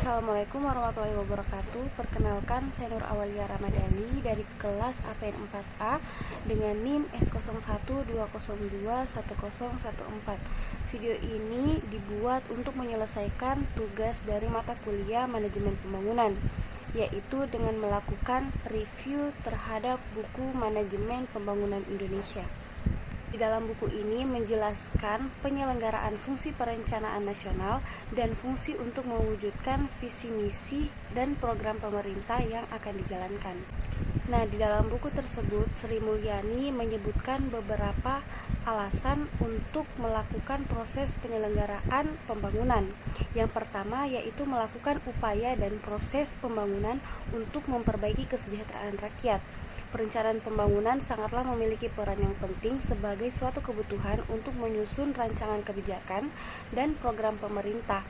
Assalamualaikum warahmatullahi wabarakatuh. Perkenalkan, saya Nur Awalia Ramadhani dari kelas APN 4A dengan NIM S0120210114. Video ini dibuat untuk menyelesaikan tugas dari mata kuliah Manajemen Pembangunan, yaitu dengan melakukan review terhadap buku Manajemen Pembangunan Indonesia. Di dalam buku ini menjelaskan penyelenggaraan fungsi perencanaan nasional dan fungsi untuk mewujudkan visi misi dan program pemerintah yang akan dijalankan. Nah, di dalam buku tersebut Sri Mulyani menyebutkan beberapa alasan untuk melakukan proses penyelenggaraan pembangunan. Yang pertama yaitu melakukan upaya dan proses pembangunan untuk memperbaiki kesejahteraan rakyat. Perencanaan pembangunan sangatlah memiliki peran yang penting sebagai suatu kebutuhan untuk menyusun rancangan kebijakan dan program pemerintah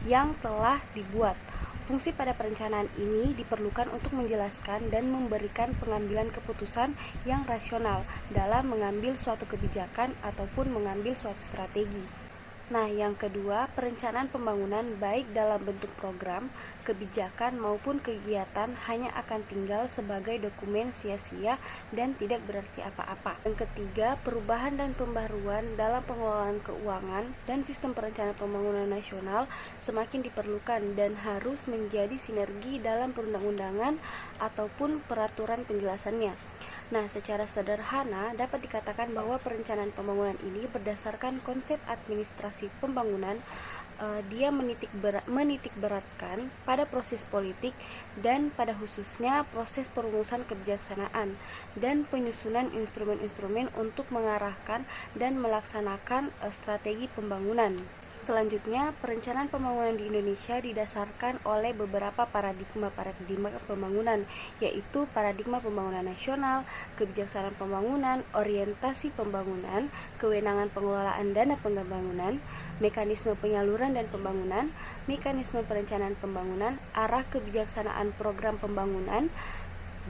yang telah dibuat. Fungsi pada perencanaan ini diperlukan untuk menjelaskan dan memberikan pengambilan keputusan yang rasional dalam mengambil suatu kebijakan ataupun mengambil suatu strategi. Nah, yang kedua, perencanaan pembangunan baik dalam bentuk program, kebijakan maupun kegiatan hanya akan tinggal sebagai dokumen sia-sia dan tidak berarti apa-apa. Yang ketiga, perubahan dan pembaruan dalam pengelolaan keuangan dan sistem perencanaan pembangunan nasional semakin diperlukan dan harus menjadi sinergi dalam perundang-undangan ataupun peraturan penjelasannya. Nah, secara sederhana dapat dikatakan bahwa perencanaan pembangunan ini berdasarkan konsep administrasi pembangunan. Dia menitik beratkan pada proses politik dan pada khususnya proses perumusan kebijaksanaan dan penyusunan instrumen-instrumen untuk mengarahkan dan melaksanakan strategi pembangunan. Selanjutnya, perencanaan pembangunan di Indonesia didasarkan oleh beberapa paradigma pembangunan, yaitu paradigma pembangunan nasional, kebijaksanaan pembangunan, orientasi pembangunan, kewenangan pengelolaan dana pembangunan, mekanisme penyaluran dan pembangunan, mekanisme perencanaan pembangunan, arah kebijaksanaan program pembangunan,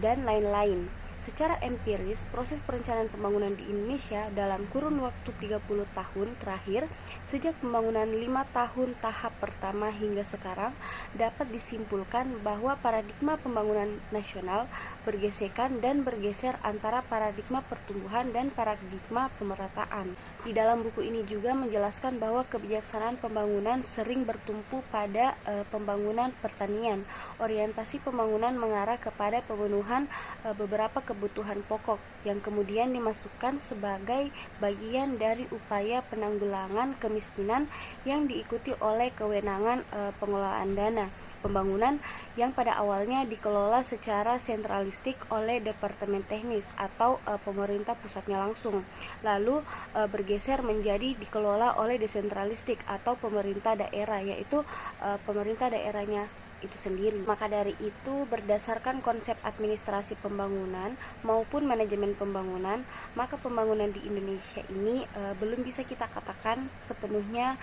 dan lain-lain. Secara empiris, proses perencanaan pembangunan di Indonesia dalam kurun waktu 30 tahun terakhir, sejak pembangunan 5 tahun tahap pertama hingga sekarang, dapat disimpulkan bahwa paradigma pembangunan nasional bergesekan dan bergeser antara paradigma pertumbuhan dan paradigma pemerataan. Di dalam buku ini juga menjelaskan bahwa kebijaksanaan pembangunan sering bertumpu pada pembangunan pertanian. Orientasi pembangunan mengarah kepada pemenuhan beberapa kebutuhan pokok yang kemudian dimasukkan sebagai bagian dari upaya penanggulangan kemiskinan yang diikuti oleh kewenangan pengelolaan dana pembangunan yang pada awalnya dikelola secara sentralistik oleh Departemen Teknis atau pemerintah pusatnya langsung, lalu bergeser menjadi dikelola oleh desentralistik atau pemerintah daerah, yaitu pemerintah daerahnya itu sendiri. Maka dari itu, berdasarkan konsep administrasi pembangunan maupun manajemen pembangunan, maka pembangunan di Indonesia ini belum bisa kita katakan sepenuhnya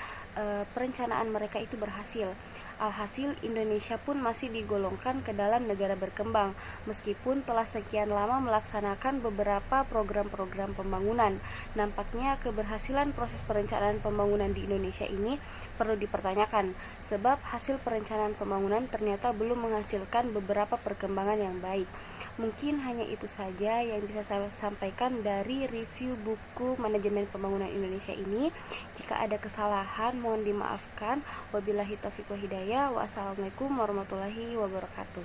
perencanaan mereka itu berhasil. Alhasil, Indonesia pun masih digolongkan ke dalam negara berkembang, meskipun telah sekian lama melaksanakan beberapa program-program pembangunan. Nampaknya keberhasilan proses perencanaan pembangunan di Indonesia ini perlu dipertanyakan, sebab hasil perencanaan pembangunan ternyata belum menghasilkan beberapa perkembangan yang baik. Mungkin hanya itu saja yang bisa saya sampaikan dari review buku Manajemen Pembangunan Indonesia ini. Jika ada kesalahan, mohon dimaafkan. Wabillahi taufiq wal hidayah. Wassalamualaikum warahmatullahi wabarakatuh.